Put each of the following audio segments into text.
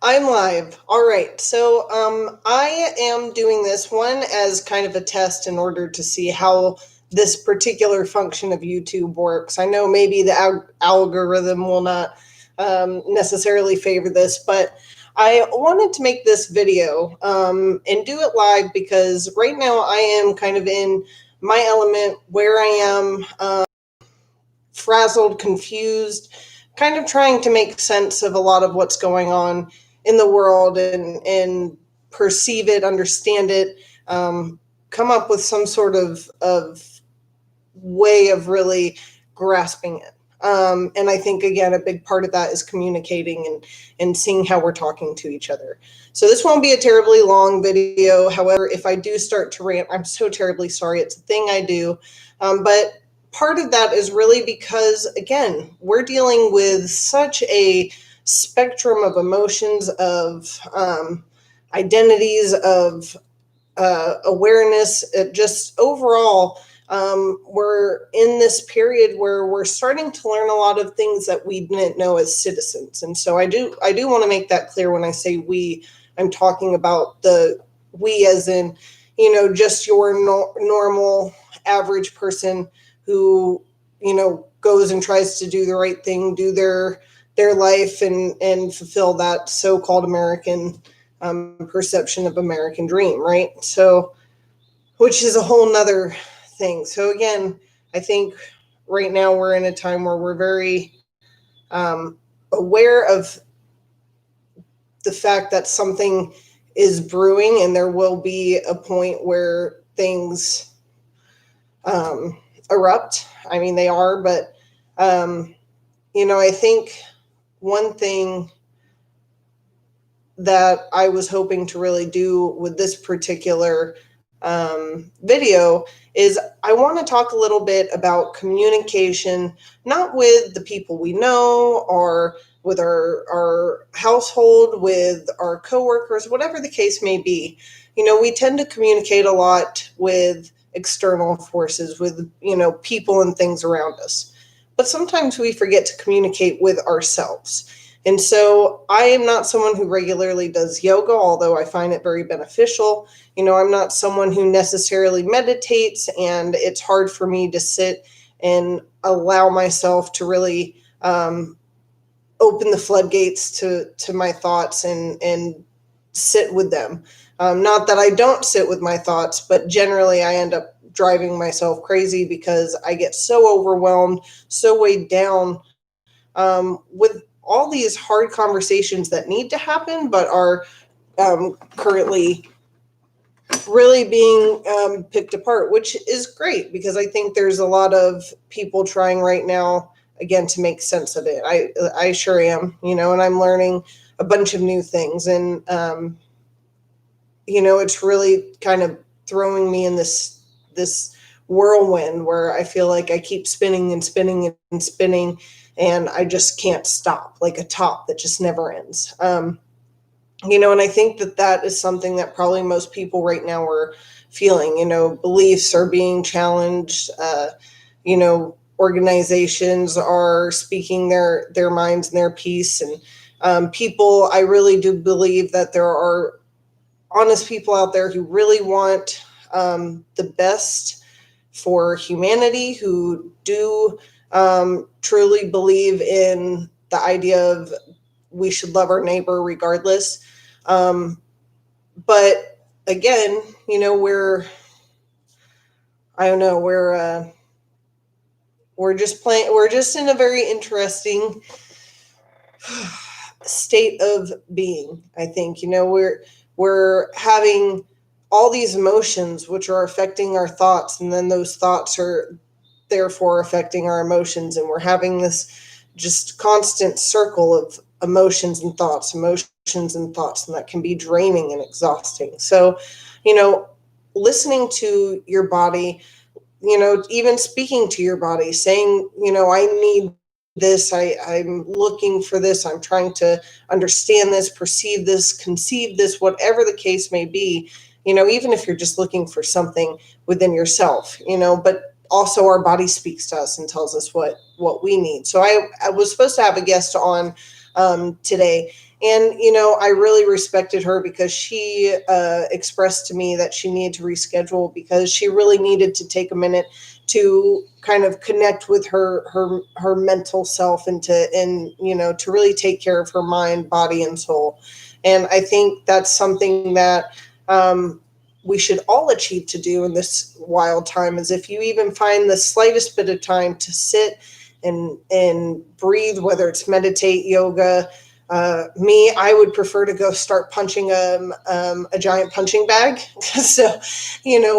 I'm live. All right. So I am doing this one as kind of a test in order to see how this particular function of YouTube works. I know maybe the algorithm will not necessarily favor this, but I wanted to make this video and do it live because right now I am kind of in my element where I am frazzled, confused, kind of trying to make sense of a lot of what's going on in the world and perceive it, understand it, come up with some sort of way of really grasping it. And I think, again, a big part of that is communicating and seeing how we're talking to each other. So this won't be a terribly long video. However, if I do start to rant, I'm so terribly sorry. It's a thing I do. But part of that is really because, again, we're dealing with such a spectrum of emotions, of identities, of awareness, just overall. We're in this period where we're starting to learn a lot of things that we didn't know as citizens, and so I do want to make that clear when I say we. I'm talking about the we as in, just your normal average person who goes and tries to do the right thing, do their life, and fulfill that so-called American perception of American dream, right? So, which is a whole nother thing. So again, I think right now we're in a time where we're very aware of the fact that something is brewing, and there will be a point where things erupt. I mean, they are, but I think one thing that I was hoping to really do with this particular video is I want to talk a little bit about communication, not with the people we know or with our household, with our coworkers, whatever the case may be. We tend to communicate a lot with external forces, with, people and things around us. But sometimes we forget to communicate with ourselves. And so I am not someone who regularly does yoga, although I find it very beneficial. I'm not someone who necessarily meditates, and it's hard for me to sit and allow myself to really open the floodgates to my thoughts and sit with them. Not that I don't sit with my thoughts, but generally I end up driving myself crazy because I get so overwhelmed, so weighed down with all these hard conversations that need to happen, but are currently really being picked apart, which is great because I think there's a lot of people trying right now, again, to make sense of it. I sure am, and I'm learning a bunch of new things. And, it's really kind of throwing me in this whirlwind where I feel like I keep spinning and spinning and spinning, and I just can't stop, like a top that just never ends. And I think that is something that probably most people right now are feeling. Beliefs are being challenged. Organizations are speaking their minds and their piece. And people, I really do believe that there are honest people out there who really want the best for humanity, who do truly believe in the idea of we should love our neighbor regardless. But again, I don't know, we're just in a very interesting state of being. I think, we're having all these emotions which are affecting our thoughts, and then those thoughts are therefore affecting our emotions, and we're having this just constant circle of emotions and thoughts, and that can be draining and exhausting. So, listening to your body, even speaking to your body, saying, I need this, I'm looking for this, I'm trying to understand this, perceive this, conceive this, whatever the case may be, even if you're just looking for something within yourself, but also our body speaks to us and tells us what we need. So I was supposed to have a guest on today, And, I really respected her because she expressed to me that she needed to reschedule because she really needed to take a minute to kind of connect with her mental self and to really take care of her mind, body, and soul. And I think that's something that we should all achieve to do in this wild time, is if you even find the slightest bit of time to sit and breathe, whether it's meditate, yoga. Me, I would prefer to go start punching a giant punching bag. So,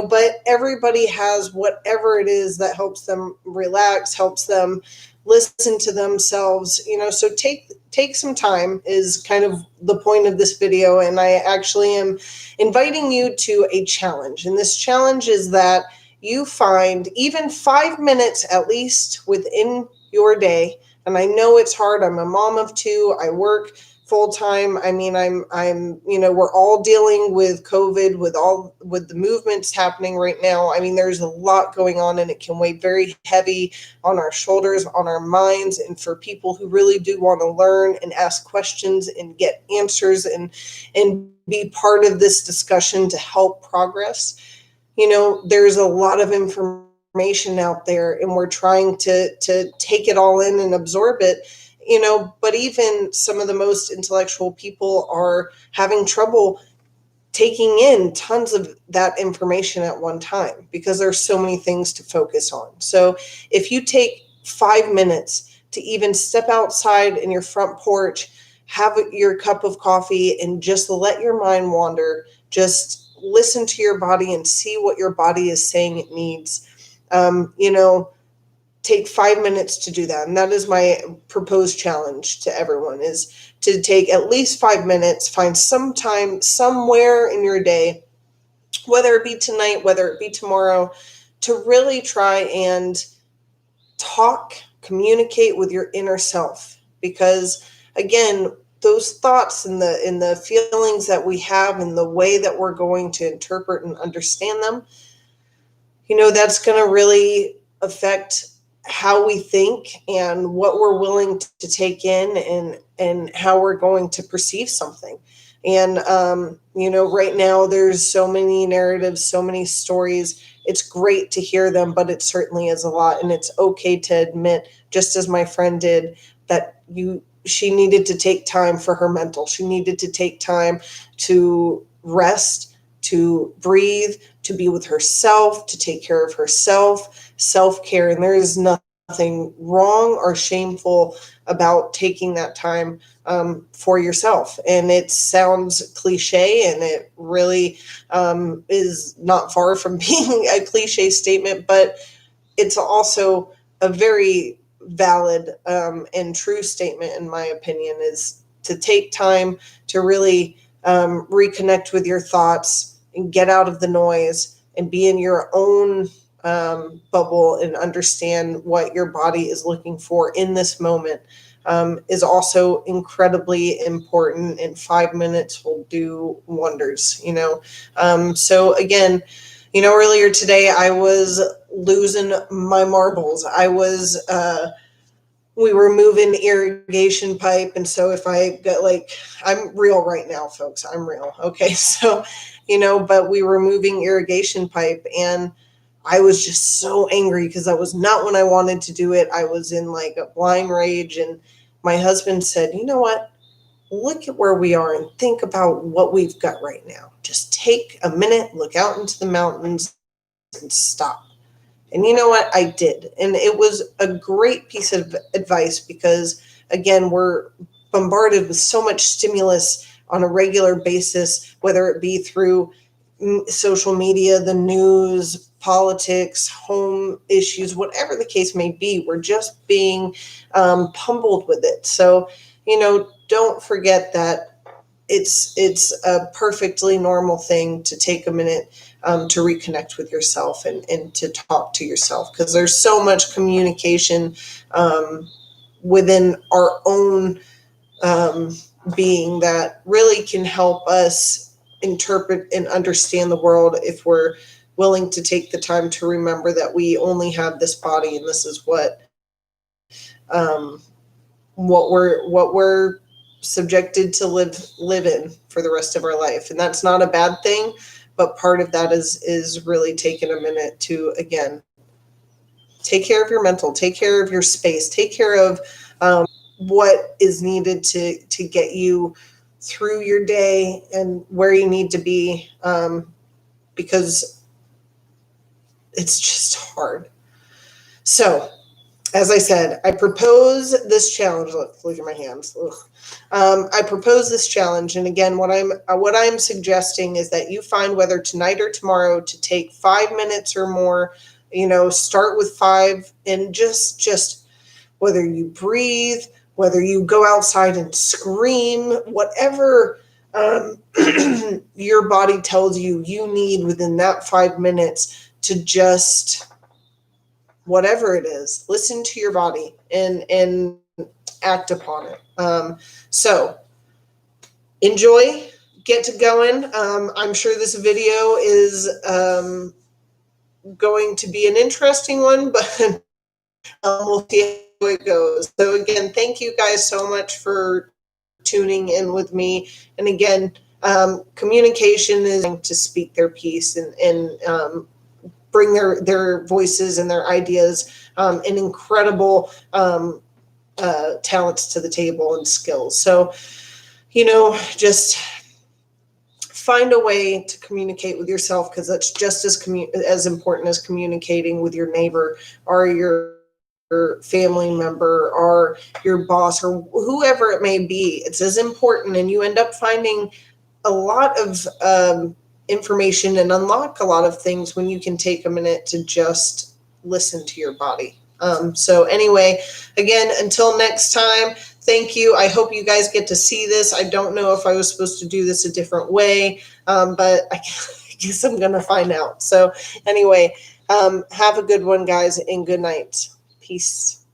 but everybody has whatever it is that helps them relax, helps them listen to themselves. So take some time is kind of the point of this video, and I actually am inviting you to a challenge. And this challenge is that you find even 5 minutes at least within your day. And I know it's hard. I'm a mom of two. I work full time. I mean, we're all dealing with COVID, with the movements happening right now. I mean, there's a lot going on, and it can weigh very heavy on our shoulders, on our minds. And for people who really do want to learn and ask questions and get answers and be part of this discussion to help progress, there's a lot of information out there, and we're trying to take it all in and absorb it. But even some of the most intellectual people are having trouble taking in tons of that information at one time because there's so many things to focus on. So if you take 5 minutes to even step outside in your front porch, have your cup of coffee, and just let your mind wander, just listen to your body and see what your body is saying it needs. Take 5 minutes to do that. And that is my proposed challenge to everyone, is to take at least 5 minutes, find some time somewhere in your day, whether it be tonight, whether it be tomorrow, to really try and communicate with your inner self. Because again, those thoughts and the feelings that we have and the way that we're going to interpret and understand them, that's going to really affect how we think and what we're willing to take in and how we're going to perceive something. And, right now there's so many narratives, so many stories. It's great to hear them, but it certainly is a lot. And it's okay to admit, just as my friend did, that she needed to take time for her mental. She needed to take time to rest, to breathe, to be with herself, to take care of herself, self-care. And there is nothing wrong or shameful about taking that time for yourself. And it sounds cliche, and it really is not far from being a cliche statement, but it's also a very valid and true statement, in my opinion, is to take time to really reconnect with your thoughts and get out of the noise and be in your own bubble and understand what your body is looking for in this moment is also incredibly important, and 5 minutes will do wonders, So again, earlier today I was losing my marbles. We were moving irrigation pipe. And so if I got I'm real right now, folks, I'm real. Okay. So, but we were moving irrigation pipe, and I was just so angry because that was not when I wanted to do it. I was in a blind rage, and my husband said, you know what? Look at where we are and think about what we've got right now. Just take a minute, look out into the mountains, and stop. And you know what? I did. And it was a great piece of advice because, again, we're bombarded with so much stimulus on a regular basis, whether it be through social media, the news, politics, home issues, whatever the case may be. We're just being pummeled with it. So, don't forget that it's a perfectly normal thing to take a minute to reconnect with yourself and to talk to yourself, because there's so much communication within our own being that really can help us interpret and understand the world if we're willing to take the time to remember that we only have this body, and this is what we're subjected to live in for the rest of our life. And that's not a bad thing, but part of that is really taking a minute to, again, take care of your mental, take care of your space, take care of what is needed to get you through your day and where you need to be, because it's just hard. So, as I said, I propose this challenge. Look at my hands. I propose this challenge, and again, what I'm suggesting is that you find, whether tonight or tomorrow, to take 5 minutes or more. Start with 5, and just whether you breathe, whether you go outside and scream, whatever your body tells you need within that 5 minutes to just, whatever it is, listen to your body and act upon it. So enjoy, get to going. I'm sure this video is going to be an interesting one, but we'll see how it goes. So again, thank you guys so much for tuning in with me. And again, communication is to speak their piece and bring their voices and their ideas and incredible talents to the table and skills. So, just find a way to communicate with yourself, because that's just as important as communicating with your neighbor or your family member or your boss or whoever it may be. It's as important, and you end up finding a lot of information and unlock a lot of things when you can take a minute to just listen to your body. So anyway, again, until next time, thank you. I hope you guys get to see this. I don't know if I was supposed to do this a different way, but I guess I'm going to find out. So anyway, have a good one, guys, and good night. Peace.